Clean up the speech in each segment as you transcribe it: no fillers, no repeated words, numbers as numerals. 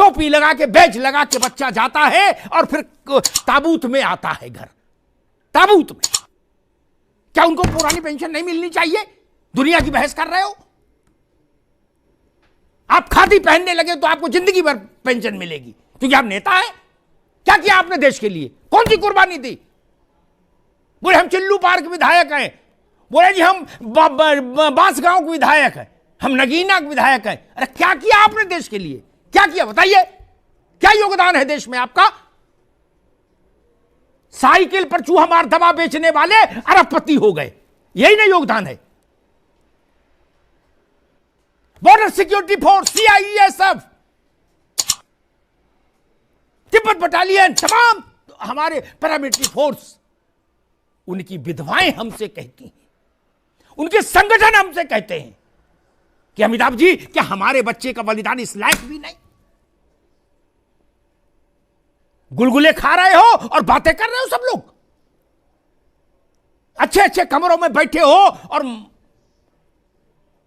टोपी लगा के, बैज लगा के बच्चा जाता है और फिर ताबूत में आता है घर, ताबूत में। क्या उनको पुरानी पेंशन नहीं मिलनी चाहिए? दुनिया की बहस कर रहे हो। आप खादी पहनने लगे तो आपको जिंदगी भर पेंशन मिलेगी क्योंकि आप नेता है। क्या किया आपने देश के लिए? कौन सी कुर्बानी दी? बोले हम चिल्लू पार्क विधायक हैं, बोले जी हम बांसगांव के विधायक हैं, हम नगीना के विधायक हैं। अरे क्या किया आपने देश के लिए? क्या किया बताइए? क्या योगदान है देश में आपका? साइकिल पर चूहा मार दवा बेचने वाले अरबपति हो गए, यही नहीं योगदान है? Border security force, CISF, Tibet battalion, तमाम हमारे पैरामिलिट्री फोर्स, उनकी विधवाएं हमसे कहती हैं, उनके संगठन हमसे कहते हैं कि अमिताभ जी क्या हमारे बच्चे का बलिदान इस लायक भी नहीं? गुलगुले खा रहे हो और बातें कर रहे हो सब लोग, अच्छे अच्छे कमरों में बैठे हो और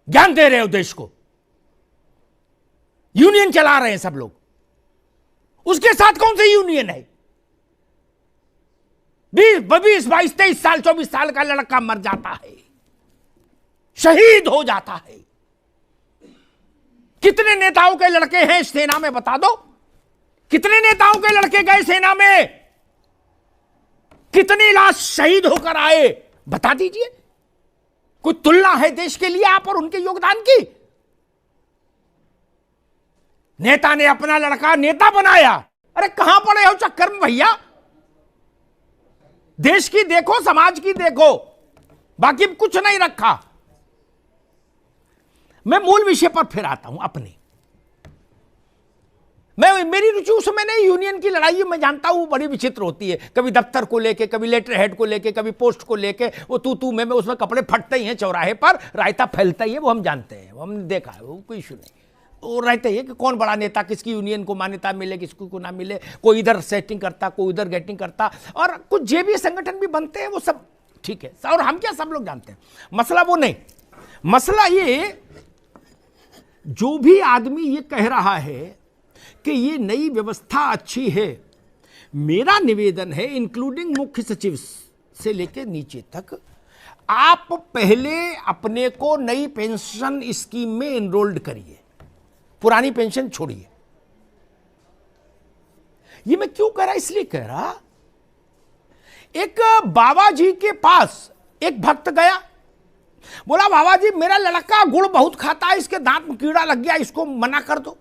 ज्ञान दे रहे हो देश को, यूनियन चला रहे हैं सब लोग। उसके साथ कौन सी यूनियन है? 20, 22, 23 साल, 24 साल का लड़का मर जाता है, शहीद हो जाता है। कितने नेताओं के लड़के हैं सेना में बता दो? कितने नेताओं के लड़के गए सेना में? कितनी लाश शहीद होकर आए बता दीजिए। कोई तुलना है देश के लिए आप और उनके योगदान की? नेता ने अपना लड़का नेता बनाया। अरे कहां पड़े हो चक्कर में भैया? देश की देखो, समाज की देखो, बाकी कुछ नहीं रखा। मैं मूल विषय पर फिर आता हूं अपने। मेरी रुचि उस समय नहीं, यूनियन की लड़ाई मैं जानता हूं बड़ी विचित्र होती है। कभी दफ्तर को लेके, कभी लेटर हेड को लेके, कभी पोस्ट को लेके, वो तू मैं उसमें कपड़े फटते ही हैं, चौराहे पर रायता फैलता ही है, वो हम जानते हैं, वो हमने देखा है, वो कोई इशू नहीं। वो रहते ही कि कौन बड़ा नेता, किसकी यूनियन को मान्यता मिले, किसको को ना मिले, कोई इधर सेटिंग करता, कोई उधर गेटिंग करता, और कुछ जेबी संगठन भी बनते हैं, वो सब ठीक है। और हम क्या, सब लोग जानते हैं। मसला वो नहीं, मसला ये, जो भी आदमी ये कह रहा है कि ये नई व्यवस्था अच्छी है, मेरा निवेदन है इंक्लूडिंग मुख्य सचिव से लेकर नीचे तक, आप पहले अपने को नई पेंशन स्कीम में एनरोल्ड करिए, पुरानी पेंशन छोड़िए। ये मैं क्यों कह रहा, इसलिए कह रहा, एक बाबा जी के पास एक भक्त गया, बोला बाबा जी मेरा लड़का गुड़ बहुत खाता है, इसके दांत में कीड़ा लग गया, इसको मना कर दो।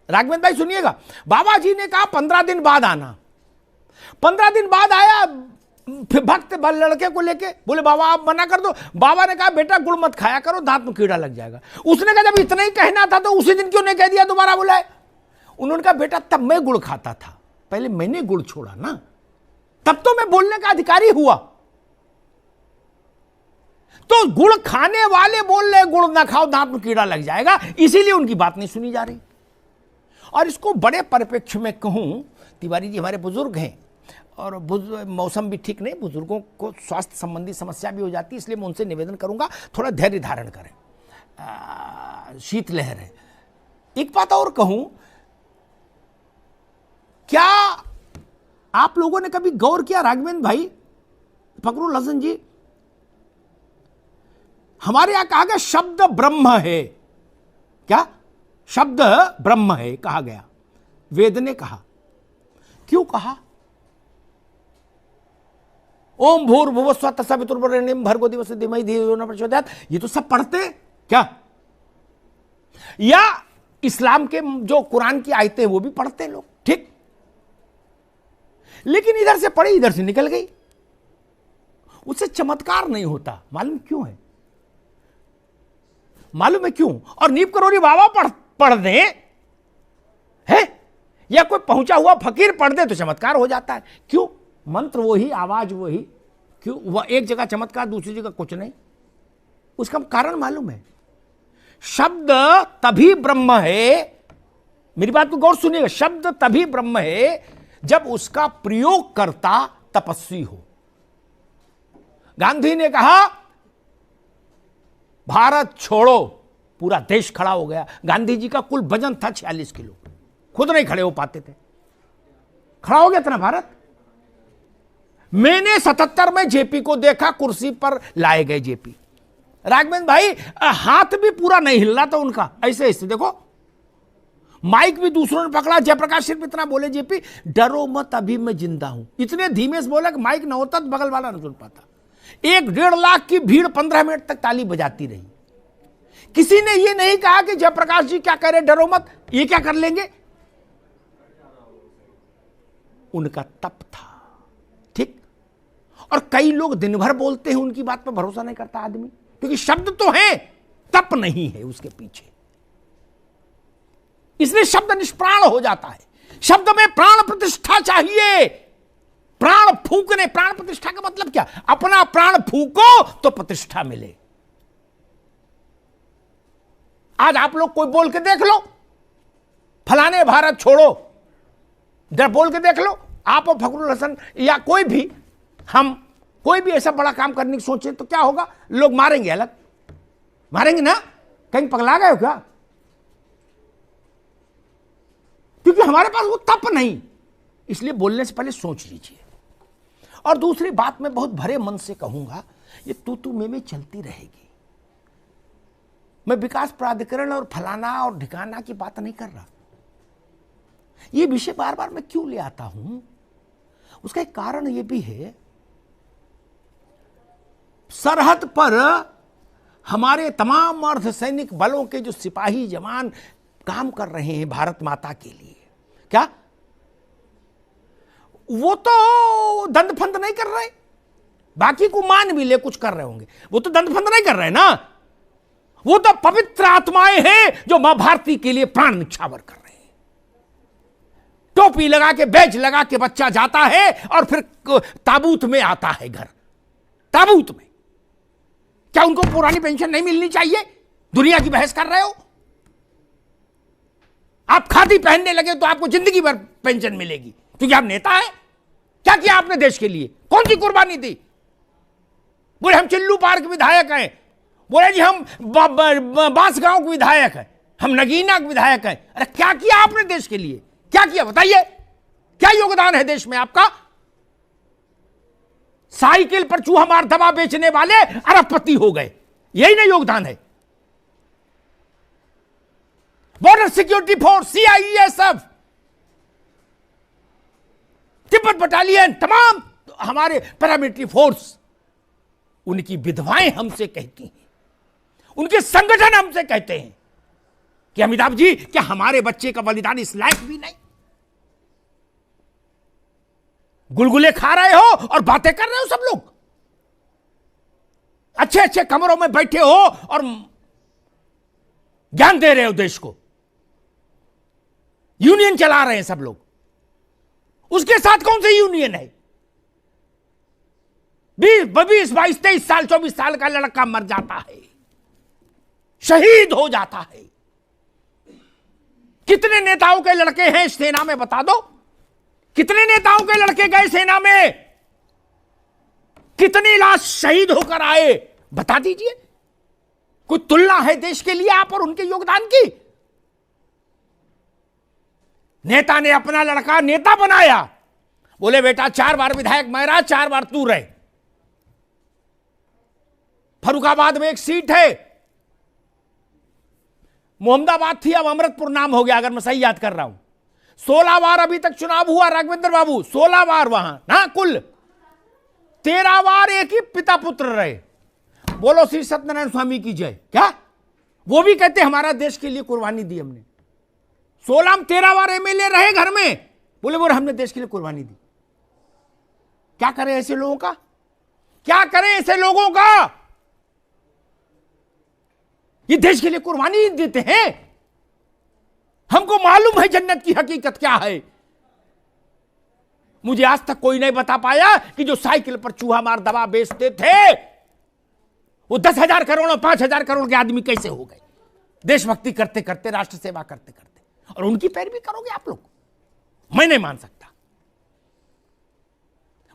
राघवेंद्र भाई सुनिएगा, बाबा जी ने कहा 15 दिन बाद आना। 15 दिन बाद आया, फिर भक्त लड़के को लेके, बोले बाबा आप मना कर दो। बाबा ने कहा बेटा गुड़ मत खाया करो, दांत में कीड़ा लग जाएगा। उसने कहा जब इतना ही कहना था तो उसी दिन क्यों नहीं कह दिया दोबारा बुलाए? उन्होंने कहा बेटा तब मैं गुड़ खाता था, पहले मैंने गुड़ छोड़ा ना, तब तो मैं बोलने का अधिकारी हुआ। तो गुड़ खाने वाले बोल रहे गुड़ ना खाओ, दांत में कीड़ा लग जाएगा, इसीलिए उनकी बात नहीं सुनी जा रही। और इसको बड़े परिप्रेक्ष्य में कहूं, तिवारी जी हमारे बुजुर्ग हैं और मौसम भी ठीक नहीं, बुजुर्गों को स्वास्थ्य संबंधी समस्या भी हो जाती है, इसलिए मैं उनसे निवेदन करूंगा थोड़ा धैर्य धारण करें, शीतलहर है। एक बात और कहूं, क्या आप लोगों ने कभी गौर किया, राघवेंद्र भाई, फकरुल हसन जी, हमारे यहां कहा गया शब्द ब्रह्म है। क्या शब्द ब्रह्म है कहा गया? वेद ने कहा। क्यों कहा? ओम भूर्भुवस्सुवः तत्सवितुर्वरेण्यं भर्गो देवस्य धीमहि धियो यो न प्रचोदयात्, ये तो सब पढ़ते क्या? या इस्लाम के जो कुरान की आयतें वो भी पढ़ते लोग, ठीक, लेकिन इधर से पढ़ी इधर से निकल गई, उससे चमत्कार नहीं होता। मालूम क्यों है? मालूम है क्यों? और नीप करोरी बाबा पढ़ दे है, या कोई पहुंचा हुआ फकीर पढ़ दे तो चमत्कार हो जाता है। क्यों? मंत्र वही, आवाज वही, क्यों? वह एक जगह चमत्कार, दूसरी जगह कुछ नहीं। उसका कारण मालूम है, शब्द तभी ब्रह्म है, मेरी बात को गौर सुनिएगा, शब्द तभी ब्रह्म है जब उसका प्रयोग करता तपस्वी हो। गांधी ने कहा भारत छोड़ो, पूरा देश खड़ा हो गया। गांधी जी का कुल वजन था 46 किलो। खुद नहीं खड़े हो पाते थे, खड़ा हो गया था ना भारत। मैंने 77 में जेपी को देखा, कुर्सी पर लाए गए जेपी। राघवेंद्र भाई हाथ भी पूरा नहीं हिल रहा था उनका, ऐसे ऐसे देखो, माइक भी दूसरों ने पकड़ा। जयप्रकाश सिर्फ इतना बोले, जेपी डरो मत अभी मैं जिंदा हूं। इतने धीमे से बोला कि माइक न होता तो बगल वाला न सुन पाता। 1-1.5 लाख की भीड़ 15 मिनट तक ताली बजाती रही। किसी ने यह नहीं कहा कि जयप्रकाश जी क्या कह रहे, डरो मत, ये क्या कर लेंगे। उनका तप था, ठीक। और कई लोग दिन भर बोलते हैं, उनकी बात पर भरोसा नहीं करता आदमी, क्योंकि शब्द तो है, तप नहीं है उसके पीछे। इसलिए शब्द निष्प्राण हो जाता है। शब्द में प्राण प्रतिष्ठा चाहिए। प्राण फूकने, प्राण प्रतिष्ठा का मतलब क्या? अपना प्राण फूको तो प्रतिष्ठा मिले। आज आप लोग कोई बोल के देख लो, फलाने भारत छोड़ो, जरा बोल के देख लो। आप और फखरुल हसन या कोई भी, हम कोई भी ऐसा बड़ा काम करने की सोचे तो क्या होगा? लोग मारेंगे, अलग मारेंगे ना, कहीं पगला गए हो क्या? क्योंकि हमारे पास वो तप नहीं। इसलिए बोलने से पहले सोच लीजिए। और दूसरी बात मैं बहुत भरे मन से कहूंगा, ये तू में चलती रहेगी। मैं विकास प्राधिकरण और फलाना और ढिकाना की बात नहीं कर रहा। ये विषय बार बार मैं क्यों ले आता हूं, उसका एक कारण ये भी है, सरहद पर हमारे तमाम अर्धसैनिक बलों के जो सिपाही जवान काम कर रहे हैं भारत माता के लिए, क्या वो तो दंड फंद नहीं कर रहे? बाकी को मान भी ले कुछ कर रहे होंगे, वो तो दंड फंद नहीं कर रहे ना। वो तो पवित्र आत्माएं हैं जो मां भारती के लिए प्राण निछावर कर रहे हैं। टोपी लगा के, बैज लगा के बच्चा जाता है और फिर ताबूत में आता है घर। ताबूत में क्या उनको पुरानी पेंशन नहीं मिलनी चाहिए? दुनिया की बहस कर रहे हो। आप खादी पहनने लगे तो आपको जिंदगी भर पेंशन मिलेगी, क्योंकि आप नेता है। क्या किया आपने देश के लिए? कौन सी कुर्बानी दी? बोले हम चिल्लू पार के विधायक हैं, बोले जी हम बांसगांव के विधायक हैं, हम नगीना के विधायक हैं। अरे क्या किया आपने देश के लिए? क्या किया बताइए? क्या योगदान है देश में आपका? साइकिल पर चूहा मार दवा बेचने वाले अरबपति हो गए, यही ना योगदान है? Border security force, CISF, Tibet battalion, तमाम हमारे पैरामिलिट्री फोर्स, उनकी विधवाएं हमसे कहती हैं, उनके संगठन हमसे कहते हैं कि अमिताभ जी क्या हमारे बच्चे का बलिदान इस लायक भी नहीं? गुलगुले खा रहे हो और बातें कर रहे हो सब लोग, अच्छे अच्छे कमरों में बैठे हो और ज्ञान दे रहे हो देश को, यूनियन चला रहे हैं सब लोग। उसके साथ कौन सी यूनियन है? 20, 22, 23 साल 24 साल का लड़का मर जाता है, शहीद हो जाता है। कितने नेताओं के लड़के हैं सेना में बता दो? कितने नेताओं के लड़के गए सेना में? कितनी लाश शहीद होकर आए बता दीजिए। कोई तुलना है देश के लिए आप और उनके योगदान की? नेता ने अपना लड़का नेता बनाया, बोले बेटा 4 बार विधायक मैं रहा, 4 बार तू रहे। फर्रुखाबाद में एक सीट है, मोहम्मदाबाद थी, अब अमृतपुर नाम हो गया अगर मैं सही याद कर रहा हूं। 16 बार अभी तक चुनाव हुआ राघवेंद्र बाबू, 16 बार वहां ना, कुल 13 बार एक ही पिता पुत्र रहे। बोलो श्री सत्यनारायण स्वामी की जय। क्या वो भी कहते हमारा देश के लिए कुर्बानी दी हमने? 16 में 13 बार एमएलए रहे घर में, बोले हमने देश के लिए कुर्बानी दी। क्या करें ऐसे लोगों का? क्या करें ऐसे लोगों का? ये देश के लिए कुर्बानी देते हैं। हमको मालूम है जन्नत की हकीकत क्या है। मुझे आज तक कोई नहीं बता पाया कि जो साइकिल पर चूहा मार दवा बेचते थे वो 10,000 करोड़ और 5,000 करोड़ के आदमी कैसे हो गए, देशभक्ति करते करते, राष्ट्र सेवा करते करते। और उनकी पैरवी करोगे आप लोग? मैं नहीं मान सकता।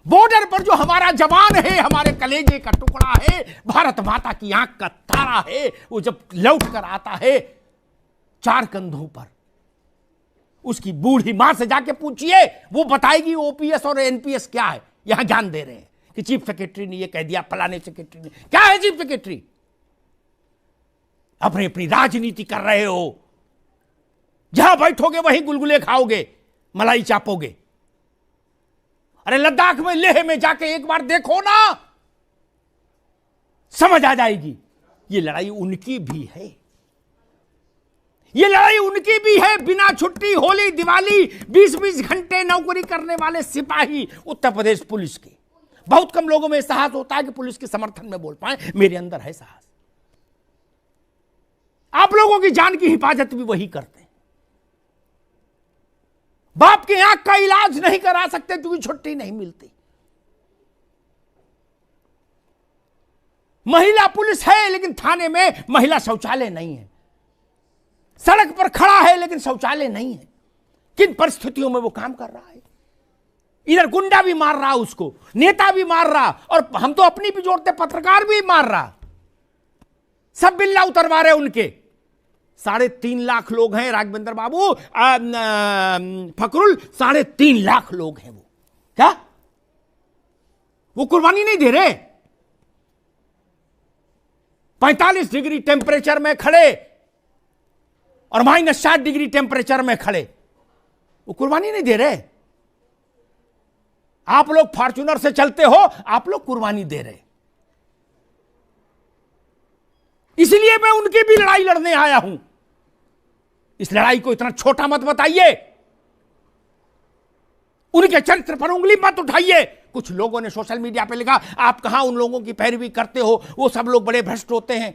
बॉर्डर पर जो हमारा जवान है, हमारे कलेजे का टुकड़ा है, भारत माता की आंख का तारा है, वो जब लौट कर आता है 4 कंधों पर, उसकी बूढ़ी मां से जाके पूछिए, वो बताएगी ओपीएस और एनपीएस क्या है। यहां ज्ञान दे रहे हैं कि चीफ सेक्रेटरी ने ये कह दिया, फलाने सेक्रेटरी ने। क्या है चीफ सेक्रेटरी? अपनी अपनी राजनीति कर रहे हो, जहां बैठोगे वहीं गुलगुले खाओगे, मलाई चापोगे। अरे लद्दाख में, लेह में जाके एक बार देखो ना, समझ आ जाएगी। ये लड़ाई उनकी भी है, ये लड़ाई उनकी भी है। बिना छुट्टी, होली दिवाली 20-20 घंटे नौकरी करने वाले सिपाही उत्तर प्रदेश पुलिस के। बहुत कम लोगों में साहस होता है कि पुलिस के समर्थन में बोल पाए। मेरे अंदर है साहस। आप लोगों की जान की हिफाजत भी वही करते हैं। बाप की आंख का इलाज नहीं करा सकते क्योंकि छुट्टी नहीं मिलती। महिला पुलिस है लेकिन थाने में महिला शौचालय नहीं है। सड़क पर खड़ा है लेकिन शौचालय नहीं है। किन परिस्थितियों में वो काम कर रहा है। इधर गुंडा भी मार रहा, उसको नेता भी मार रहा, और हम तो अपनी भी जोड़ते, पत्रकार भी मार रहा। सब बिल्ला उतरवा रहे उनके। 3.5 लाख लोग हैं राघवेंद्र बाबू, फकरुल, 3.5 लाख लोग हैं। वो क्या, वो कुर्बानी नहीं दे रहे? 45 डिग्री टेम्परेचर में खड़े और -60 डिग्री टेम्परेचर में खड़े, वो कुर्बानी नहीं दे रहे? आप लोग फॉर्च्यूनर से चलते हो, आप लोग कुर्बानी दे रहे। इसलिए मैं उनकी भी लड़ाई लड़ने आया हूं। इस लड़ाई को इतना छोटा मत बताइए, उनके चरित्र पर उंगली मत उठाइए। कुछ लोगों ने सोशल मीडिया पे लिखा, आप कहां उन लोगों की पैरवी करते हो, वो सब लोग बड़े भ्रष्ट होते हैं।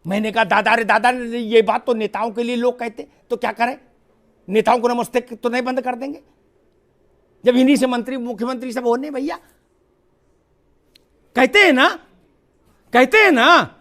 मैंने कहा, दादा रे दादा, ये बात तो नेताओं के लिए लोग कहते, तो क्या करें? नेताओं को नमस्ते तो नहीं बंद कर देंगे जब इन्हीं से मंत्री मुख्यमंत्री सब होने? भैया कहते हैं ना, कहते हैं ना